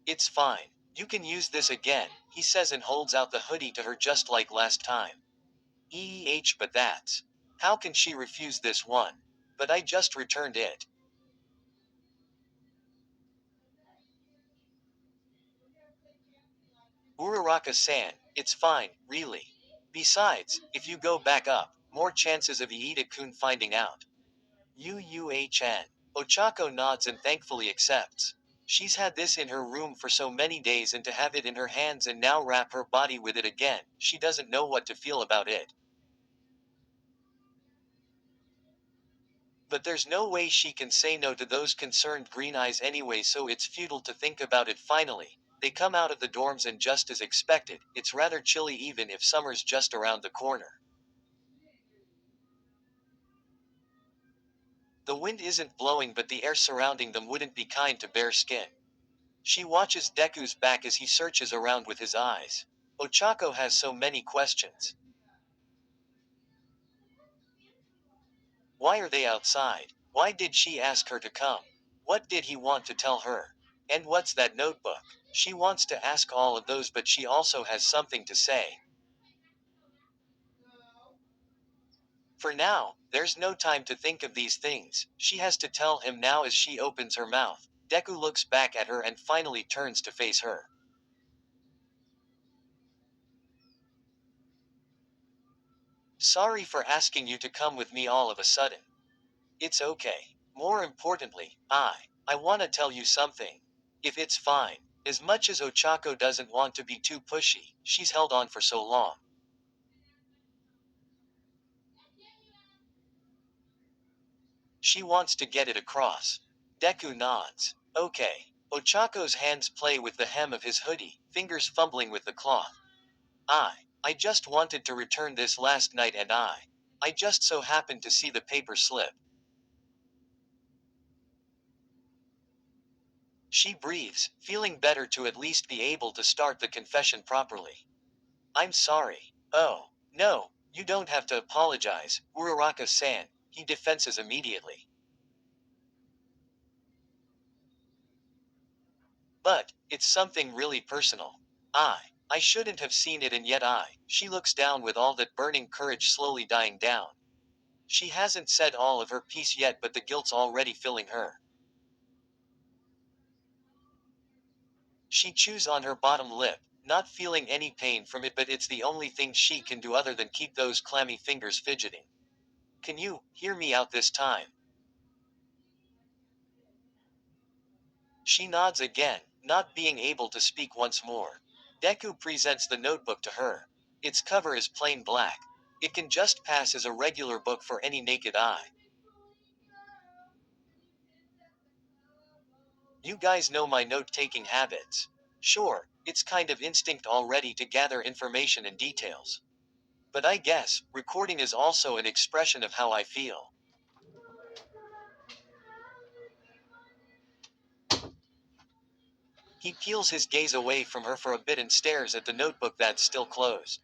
S1: It's fine. You can use this again, he says and holds out the hoodie to her just like last time. But that's. How can she refuse this one? But I just returned it. Uraraka-san, it's fine, really. Besides, if you go back up, more chances of Iida-kun finding out. UUHN. Ochako nods and thankfully accepts. She's had this in her room for so many days, and to have it in her hands and now wrap her body with it again, she doesn't know what to feel about it. But there's no way she can say no to those concerned green eyes anyway, so it's futile to think about it. Finally, they come out of the dorms and just as expected, it's rather chilly even if summer's just around the corner. The wind isn't blowing but the air surrounding them wouldn't be kind to bare skin. She watches Deku's back as he searches around with his eyes. Ochako has so many questions. Why are they outside? Why did she ask her to come? What did he want to tell her? And what's that notebook? She wants to ask all of those, but she also has something to say. For now, there's no time to think of these things. She has to tell him now as she opens her mouth. Deku looks back at her and finally turns to face her. Sorry for asking you to come with me all of a sudden. It's okay. More importantly, I want to tell you something. If it's fine. As much as Ochako doesn't want to be too pushy, she's held on for so long. She wants to get it across. Deku nods. Okay. Ochako's hands play with the hem of his hoodie, fingers fumbling with the cloth. I just wanted to return this last night and I just so happened to see the paper slip. She breathes, feeling better to at least be able to start the confession properly. I'm sorry. Oh, no, you don't have to apologize, Uraraka-san, he defenses immediately. But, it's something really personal. I shouldn't have seen it and yet she looks down with all that burning courage slowly dying down. She hasn't said all of her piece yet but the guilt's already filling her. She chews on her bottom lip, not feeling any pain from it, but it's the only thing she can do other than keep those clammy fingers fidgeting. Can you hear me out this time? She nods again, not being able to speak once more. Deku presents the notebook to her. Its cover is plain black. It can just pass as a regular book for any naked eye. You guys know my note-taking habits. Sure, it's kind of instinct already to gather information and details. But I guess, recording is also an expression of how I feel. He peels his gaze away from her for a bit and stares at the notebook that's still closed.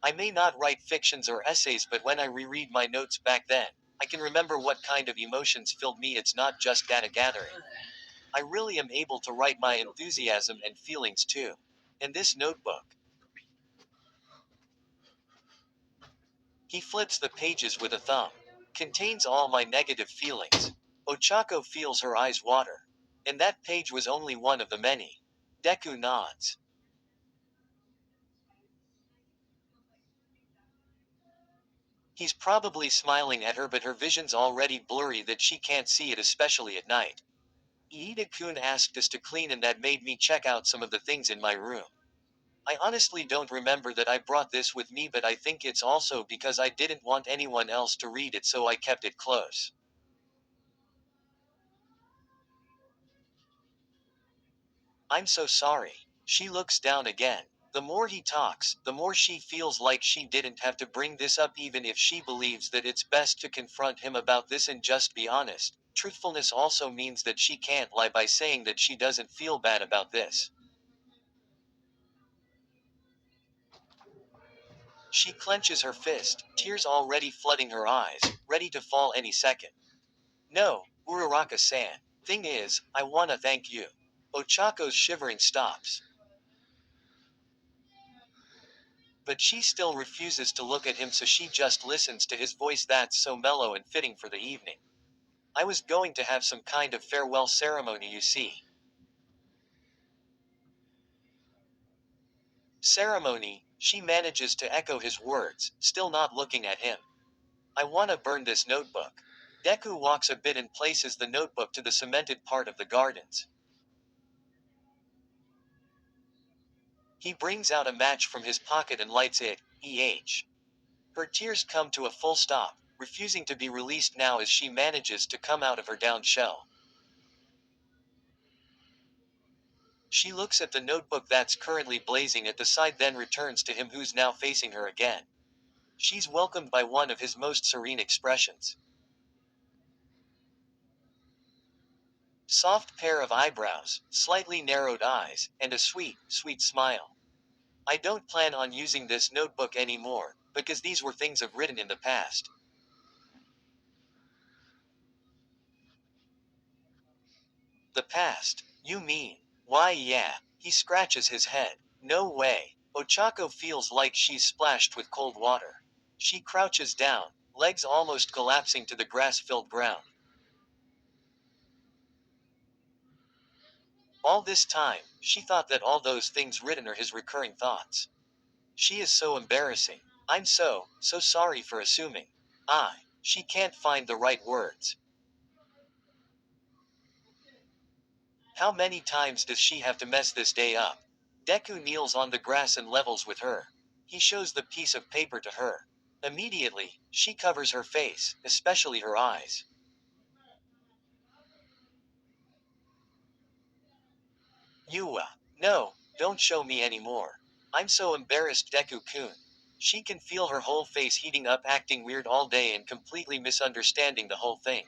S1: I may not write fictions or essays, but when I reread my notes back then, I can remember what kind of emotions filled me. It's not just data gathering. I really am able to write my enthusiasm and feelings too. And this notebook. He flips the pages with a thumb. Contains all my negative feelings. Ochako feels her eyes water. And that page was only one of the many. Deku nods. He's probably smiling at her, but her vision's already blurry that she can't see it, especially at night. Iida-kun asked us to clean, and that made me check out some of the things in my room. I honestly don't remember that I brought this with me, but I think it's also because I didn't want anyone else to read it, so I kept it close. I'm so sorry. She looks down again. The more he talks, the more she feels like she didn't have to bring this up, even if she believes that it's best to confront him about this and just be honest. Truthfulness also means that she can't lie by saying that she doesn't feel bad about this. She clenches her fist, tears already flooding her eyes, ready to fall any second. No, Uraraka-san. Thing is, I wanna thank you. Ochako's shivering stops. But she still refuses to look at him, so she just listens to his voice that's so mellow and fitting for the evening. I was going to have some kind of farewell ceremony, you see. Ceremony, she manages to echo his words, still not looking at him. I wanna burn this notebook. Deku walks a bit and places the notebook to the cemented part of the gardens. He brings out a match from his pocket and lights it. Her tears come to a full stop, refusing to be released now as she manages to come out of her down shell. She looks at the notebook that's currently blazing at the side, then returns to him, who's now facing her again. She's welcomed by one of his most serene expressions. Soft pair of eyebrows, slightly narrowed eyes, and a sweet, sweet smile. I don't plan on using this notebook anymore, because these were things I've written in the past. The past? You mean? Why, yeah. He scratches his head. No way. Ochako feels like she's splashed with cold water. She crouches down, legs almost collapsing to the grass-filled ground. All this time, she thought that all those things written are his recurring thoughts. She is so embarrassing. I'm so sorry for assuming. She can't find the right words. How many times does she have to mess this day up? Deku kneels on the grass and levels with her. He shows the piece of paper to her. Immediately, she covers her face, especially her eyes. No, don't show me anymore. I'm so embarrassed, Deku-kun. She can feel her whole face heating up, acting weird all day and completely misunderstanding the whole thing.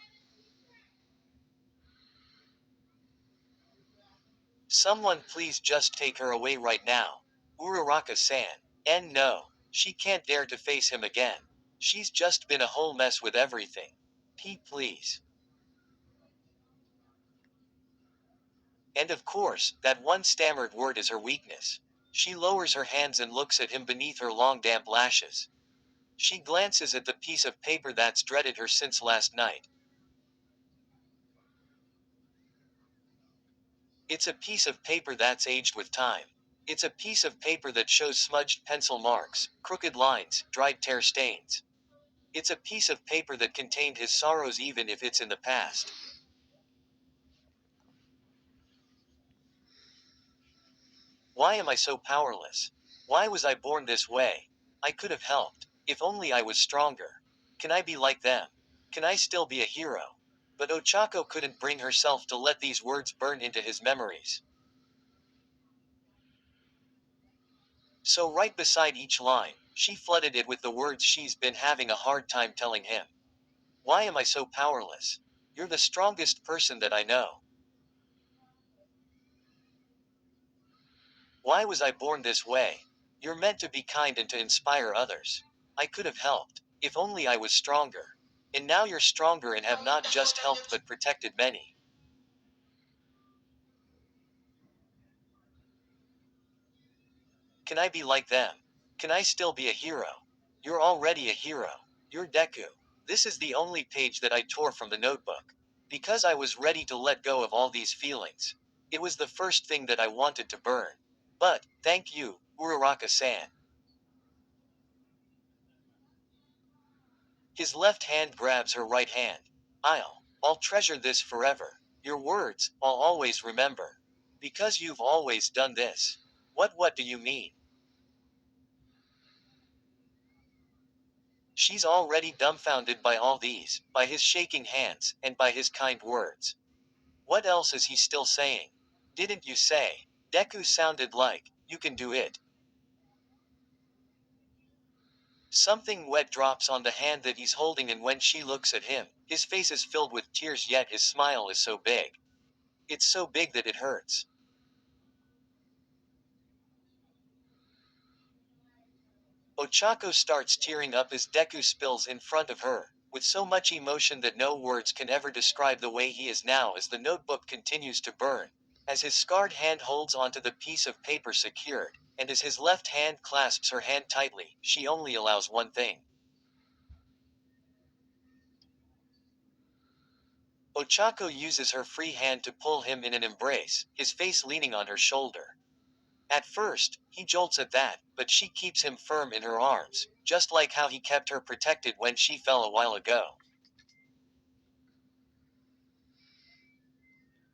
S1: Someone please just take her away right now. Uraraka-san. And no. She can't dare to face him again. She's just been a whole mess with everything. Please. And of course, that one stammered word is her weakness. She lowers her hands and looks at him beneath her long damp lashes. She glances at the piece of paper that's dreaded her since last night. It's a piece of paper that's aged with time. It's a piece of paper that shows smudged pencil marks, crooked lines, dried tear stains. It's a piece of paper that contained his sorrows, even if it's in the past. Why am I so powerless? Why was I born this way? I could have helped. If only I was stronger. Can I be like them? Can I still be a hero? But Ochako couldn't bring herself to let these words burn into his memories. So right beside each line, she flooded it with the words she's been having a hard time telling him. Why am I so powerless? You're the strongest person that I know. Why was I born this way? You're meant to be kind and to inspire others. I could have helped. If only I was stronger. And now you're stronger and have not just helped but protected many. Can I be like them? Can I still be a hero? You're already a hero. You're Deku. This is the only page that I tore from the notebook. Because I was ready to let go of all these feelings. It was the first thing that I wanted to burn. But, thank you, Uraraka-san. His left hand grabs her right hand. I'll treasure this forever. Your words, I'll always remember. Because you've always done this. What do you mean? She's already dumbfounded by all these, by his shaking hands, and by his kind words. What else is he still saying? Didn't you say? Deku sounded like, you can do it. Something wet drops on the hand that he's holding, and when she looks at him, his face is filled with tears, yet his smile is so big. It's so big that it hurts. Ochako starts tearing up as Deku spills in front of her, with so much emotion that no words can ever describe the way he is now as the notebook continues to burn. As his scarred hand holds onto the piece of paper secured, and as his left hand clasps her hand tightly, she only allows one thing. Ochako uses her free hand to pull him in an embrace, his face leaning on her shoulder. At first, he jolts at that, but she keeps him firm in her arms, just like how he kept her protected when she fell a while ago.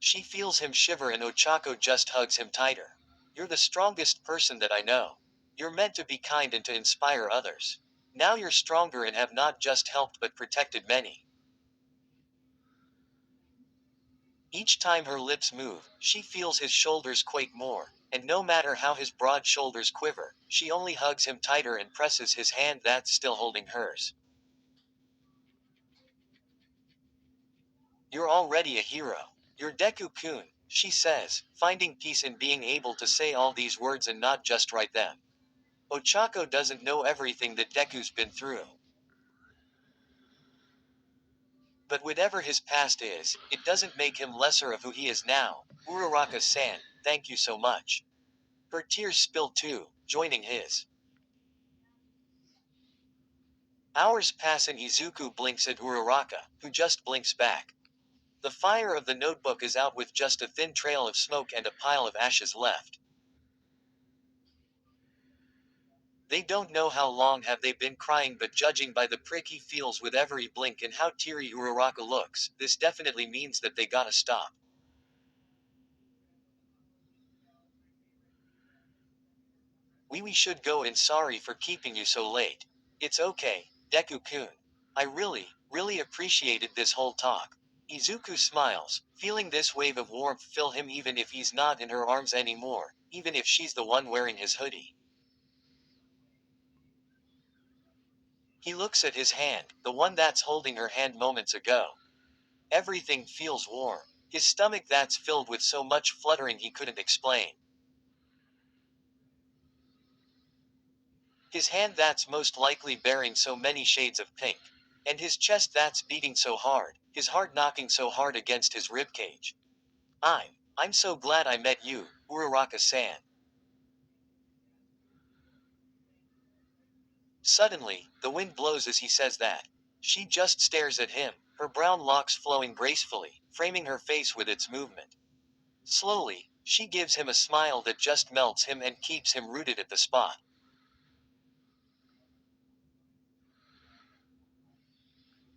S1: She feels him shiver and Ochako just hugs him tighter. You're the strongest person that I know. You're meant to be kind and to inspire others. Now you're stronger and have not just helped but protected many. Each time her lips move, she feels his shoulders quake more, and no matter how his broad shoulders quiver, she only hugs him tighter and presses his hand that's still holding hers. You're already a hero. You're Deku-kun, she says, finding peace in being able to say all these words and not just write them. Ochako doesn't know everything that Deku's been through. But whatever his past is, it doesn't make him lesser of who he is now. Uraraka-san, thank you so much. Her tears spill too, joining his. Hours pass and Izuku blinks at Uraraka, who just blinks back. The fire of the notebook is out with just a thin trail of smoke and a pile of ashes left. They don't know how long have they been crying, but judging by the prick he feels with every blink and how teary Uraraka looks, this definitely means that they gotta stop. We should go, and sorry for keeping you so late. It's okay, Deku-kun. I really appreciated this whole talk. Izuku smiles, feeling this wave of warmth fill him even if he's not in her arms anymore, even if she's the one wearing his hoodie. He looks at his hand, the one that's holding her hand moments ago. Everything feels warm. His stomach that's filled with so much fluttering he couldn't explain. His hand that's most likely bearing so many shades of pink. And his chest that's beating so hard, his heart knocking so hard against his ribcage. I'm so glad I met you, Uraraka-san. Suddenly, the wind blows as he says that. She just stares at him, her brown locks flowing gracefully, framing her face with its movement. Slowly, she gives him a smile that just melts him and keeps him rooted at the spot.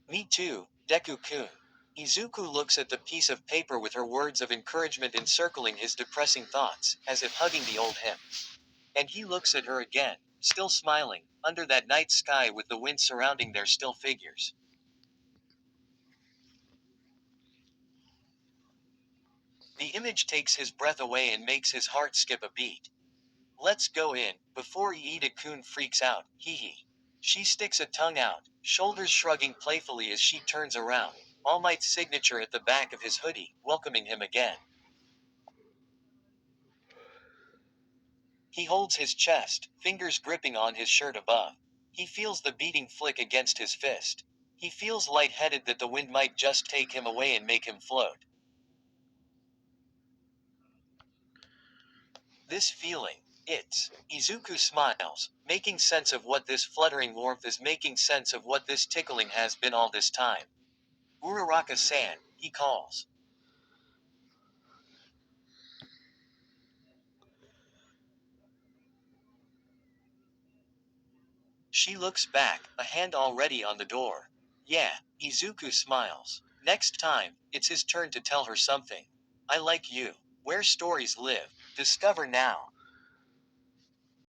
S1: Me too, Deku-kun. Izuku looks at the piece of paper with her words of encouragement encircling his depressing thoughts, as if hugging the old him. And he looks at her again, still smiling, under that night sky with the wind surrounding their still figures. The image takes his breath away and makes his heart skip a beat. Let's go in, before Iida-kun freaks out, hee hee. She sticks a tongue out, shoulders shrugging playfully as she turns around, All Might's signature at the back of his hoodie, welcoming him again. He holds his chest, fingers gripping on his shirt above. He feels the beating flick against his fist. He feels lightheaded that the wind might just take him away and make him float. This feeling, Izuku smiles, making sense of what this fluttering warmth is, making sense of what this tickling has been all this time. Uraraka-san, he calls. She looks back, a hand already on the door. Yeah, Izuku smiles. Next time, it's his turn to tell her something. I like you. Where stories live. Discover now.